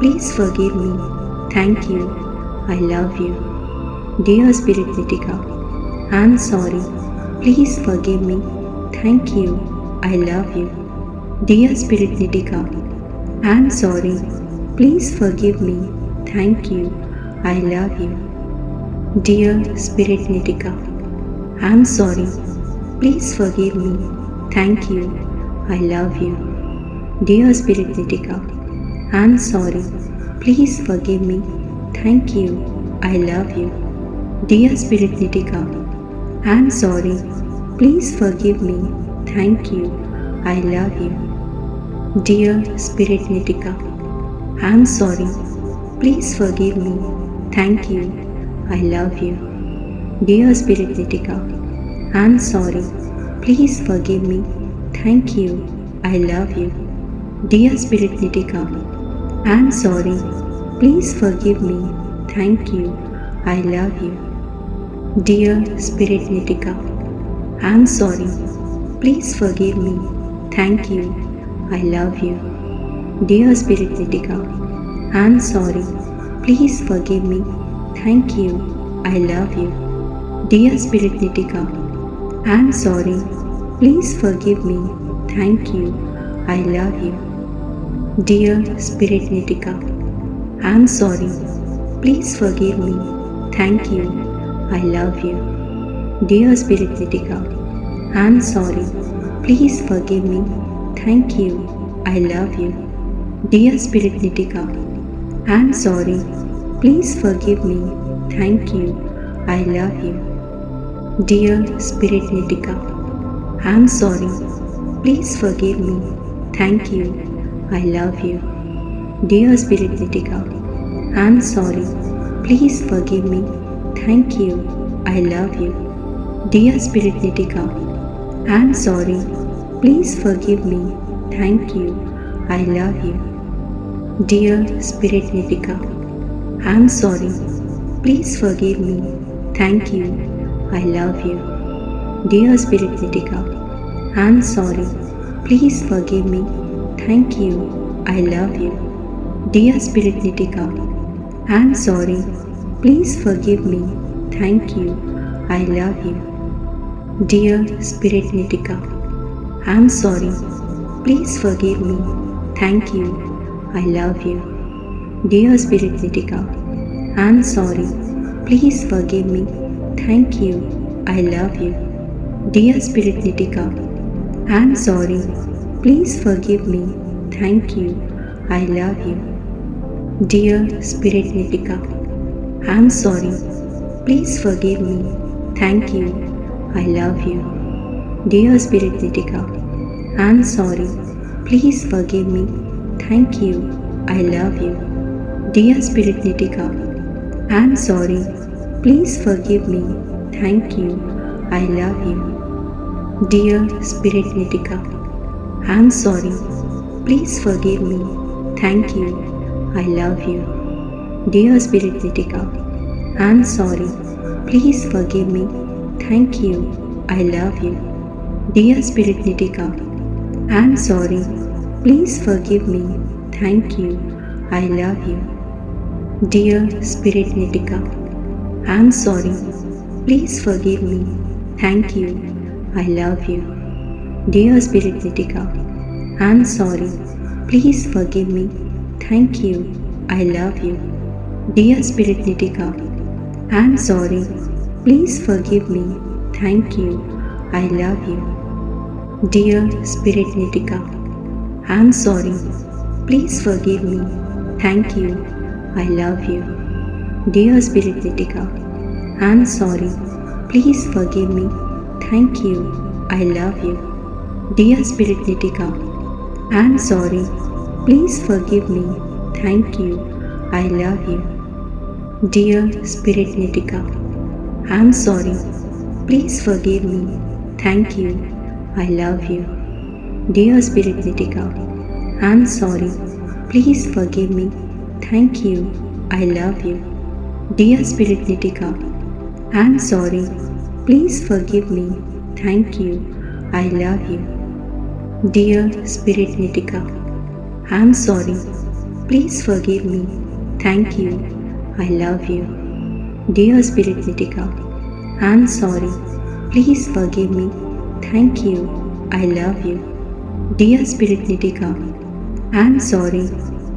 Please forgive me. Thank you. I love you. Dear Spirit Nitika, I'm sorry. Please forgive me. Thank you. I love you. Dear Spirit Nitika, I'm sorry. Please forgive me. Thank you. I love you. Dear Spirit Nitika, I'm sorry. Please forgive me. Thank you. I love you. Dear Spirit Nitika, I'm sorry. Please forgive me. Thank you. I love you. Dear Spirit Nitika, I'm sorry. Please forgive me. Thank you. I love you. Dear Spirit Nitika, I'm sorry. Please forgive me. Thank you. I love you. Dear Spirit Nitika, I'm sorry. Please forgive me. Thank you. I love you. Dear Spirit Nitika, I'm sorry. Please forgive me. Thank you. I love you. Dear Spirit Nitika, I'm sorry. Please forgive me. Thank you. I love you. Dear Spirit Nitika, I'm sorry. Please forgive me. Thank you. I love you. Dear Spirit Nitika, I'm sorry. Please forgive me. Thank you. I love you. Dear Spirit Nitika, I'm sorry. Please forgive me. Thank you. I love you. Dear Spirit Nitika, I'm sorry. Please forgive me. Thank you. I love you. Dear Spirit Nitika, I'm sorry. Please forgive me. Thank you. I love you. Dear Spirit Nitika, I'm sorry. Please forgive me. Thank you. I love you. Dear Spirit Nitika, I'm sorry. Please forgive me. Thank you. I love you. Dear Spirit Nitika, I'm sorry. Please forgive me. Thank you. I love you. Dear Spirit Nitika, I'm sorry. Please forgive me. Thank you. I love you. Dear Spirit Nitika, I'm sorry. Please forgive me. Thank you. I love you. Dear Spirit Nitika, I'm sorry. Please forgive me. Thank you. I love you. Dear Spirit Nitika, I'm sorry. Please forgive me. Thank you. I love you. Dear Spirit Nitika, I'm sorry. Please forgive me. Thank you. I love you. Dear Spirit Nitika, I'm sorry. Please forgive me. Thank you. I love you. Dear Spirit Nitika, I'm sorry. Please forgive me. Thank you. I love you. Dear Spirit Nitika, I'm sorry. Please forgive me. Thank you. I love you. Dear Spirit Nitika, I'm sorry. Please forgive me. Thank you. I love you. Dear Spirit Nitika, I'm sorry. Please forgive me. Thank you. I love you. Dear Spirit Nitika, I'm sorry. Please forgive me. Thank you. I love you. Dear Spirit Nitika, I'm sorry. Please forgive me. Thank you. I love you. Dear Spirit Nitika, I'm sorry. Please forgive me. Thank you. I love you. Dear Spirit Nitika, I'm sorry. Please forgive me. Thank you. I love you. Dear Spirit Nitika, I'm sorry. Please forgive me. Thank you. I love you. Dear Spirit Nitika, I'm sorry. Please forgive me. Thank you. I love you. Dear Spirit Nitika, I'm sorry. Please forgive me. Thank you. I love you. Dear Spirit Nitika, I'm sorry. Please forgive me. Thank you. I love you. Dear Spirit Nitika, I'm sorry. Please forgive me. Thank you. I love you. Dear Spirit Nitika, I'm sorry. Please forgive me. Thank you. I love you. Dear Spirit Nitika, I'm sorry. Please forgive me. Thank you. I love you. Dear Spirit Nitika, I'm sorry. Please forgive me. Thank you. I love you. Dear Spirit Nitika, I'm sorry. Please forgive me. Thank you. I love you. Dear Spirit Nitika, I'm sorry. Please forgive me. Thank you. I love you. Dear Spirit Nitika, I'm sorry. Please forgive me. Thank you. I love you. Dear Spirit Nitika, I'm sorry. Please forgive me. Thank you. I love you. Dear Spirit Nitika, I'm sorry. Please forgive me. Thank you. I love you. Dear Spirit Nitika, I'm sorry. Please forgive me. Thank you. I love you. Dear Spirit Nitika, I'm sorry. Please forgive me. Thank you. I love you. Dear Spirit Nitika, I'm sorry. Please forgive me. Thank you. I love you. Dear Spirit Nitika, I'm sorry. Please forgive me. Thank you. I love you. Dear Spirit Nitika, I'm sorry. Please forgive me. Thank you. I love you. Dear Spirit Nitika, I'm sorry. Please forgive me. Thank you. I love you. Dear Spirit Nitika, I'm sorry. Please forgive me. Thank you. I love you. Dear Spirit Nitika, I'm sorry. Please forgive me. Thank you. I love you. Dear Spirit Nitika, I'm sorry.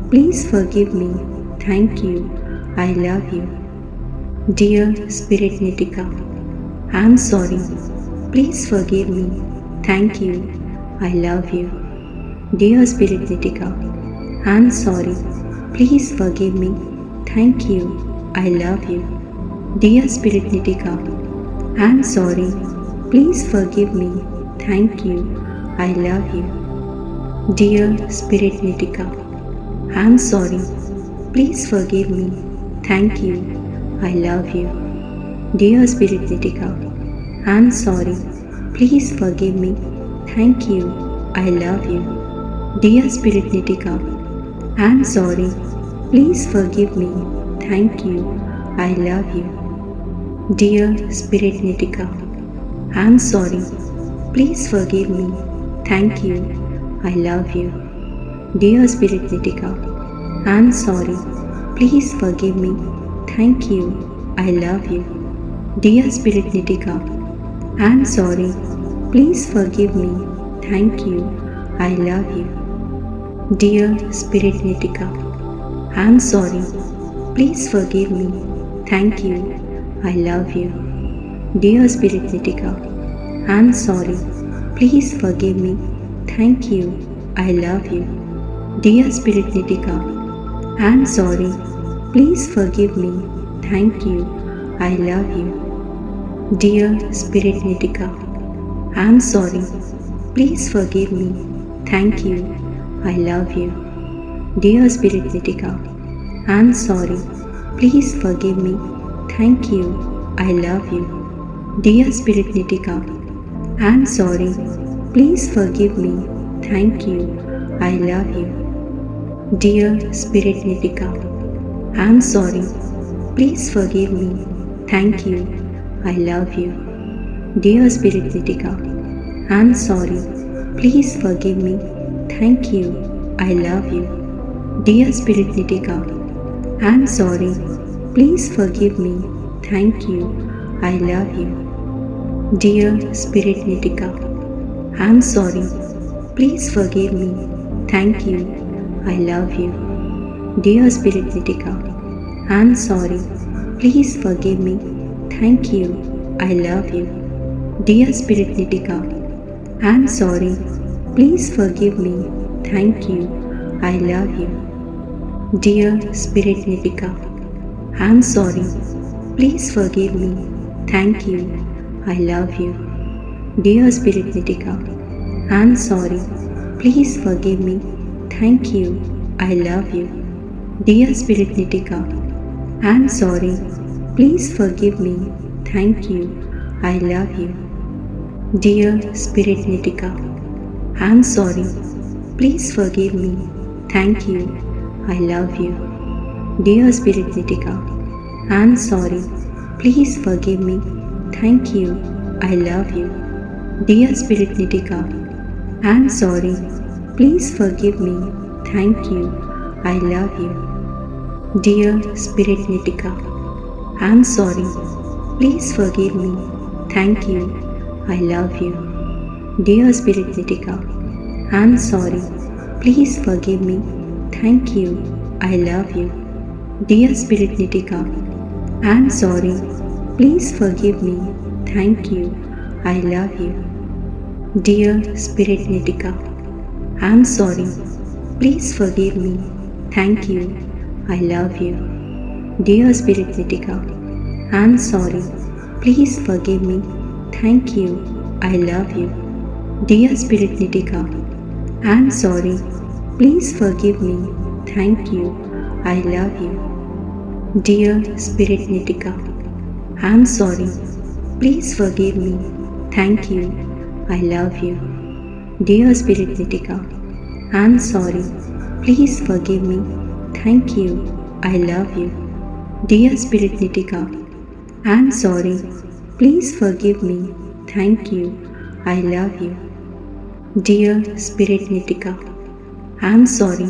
Please forgive me. Thank you. I love you. Dear Spirit Nitika, I'm sorry. Please forgive me. Thank you. I love you. Dear Spirit Nitika, I'm sorry. Please forgive me. Thank you. I love you. Dear Spirit Nitika, I'm sorry. Please forgive me. Thank you. I love you. Dear Spirit Nitika, I'm sorry. Please forgive me. Thank you. I love you. Dear Spirit Nitika, I'm sorry. Please forgive me. Thank you. I love you. Dear Spirit Nitika, I'm sorry. Please forgive me. Thank you. I love you. Dear Spirit Nitika, I'm sorry. Please forgive me. Thank you. I love you. Dear Spirit Nitika, I'm sorry. Please forgive me. Thank you. I love you. Dear Spirit Nitika, I'm sorry. Please forgive me. Thank you. I love you. Dear Spirit Nitika, I'm sorry. Please forgive me. Thank you. I love you. Dear Spirit Nitika, I'm sorry. Please forgive me. Thank you. I love you. Dear Spirit Nitika, I'm sorry. Please forgive me. Thank you. I love you. Dear Spirit Nitika, I'm sorry. Please forgive me. Thank you. I love you. Dear Spirit Nitika, I'm sorry. Please forgive me. Thank you. I love you. Dear Spirit Nitika, I'm sorry. Please forgive me. Thank you. I love you. Dear Spirit Nitika, I'm sorry. Please forgive me. Thank you. I love you. Dear Spirit Nitika, I'm sorry. Please forgive me. Thank you. I love you. Dear Spirit Nitika, I'm sorry. Please forgive me. Thank you. I love you. Dear Spirit Nitika, I'm sorry. Please forgive me. Thank you. I love you. Dear Spirit Nitika, I'm sorry. Please forgive me. Thank you. I love you. Dear Spirit Nitika, I'm sorry. Please forgive me. Thank you. I love you. Dear Spirit Nitika, I'm sorry. Please forgive me. Thank you. I love you. Dear Spirit Nitika, I'm sorry. Please forgive me. Thank you. I love you. Dear Spirit Nitika, I'm sorry. Please forgive me. Thank you. I love you. Dear Spirit Nitika, I'm sorry. Please forgive me. Thank you. I love you. Dear Spirit Nitika, I'm sorry. Please forgive me. Thank you. I love you. Dear Spirit Nitika, I'm sorry. Please forgive me. Thank you. I love you. Dear Spirit Nitika, I'm sorry. Please forgive me. Thank you. I love you. Dear Spirit Nitika, I'm sorry. Please forgive me. Thank you. I love you. Dear Spirit Nitika, I'm sorry. Please forgive me. Thank you. I love you. Dear Spirit Nitika, I'm sorry. Please forgive me. Thank you. I love you. Dear Spirit Nitika, I'm sorry. Please forgive me. Thank you. I love you. Dear Spirit Nitika, I'm sorry. Please forgive me. Thank you. I love you. Dear Spirit Nitika, I'm sorry. Please forgive me. Thank you. I love you. Dear Spirit Nitika, I'm sorry. Please forgive me. Thank you. I love you. Dear Spirit Nitika, I'm sorry. Please forgive me. Thank you. I love you. Dear Spirit Nitika, I'm sorry. Please forgive me. Thank you. I love you. Dear Spirit Nitika, I'm sorry. Please forgive me. Thank you. I love you. Dear Spirit Nitika, I'm sorry. Please forgive me. Thank you. I love you. Dear Spirit Nitika, I'm sorry. Please forgive me. Thank you. I love you. Dear Spirit Nitika, I'm sorry.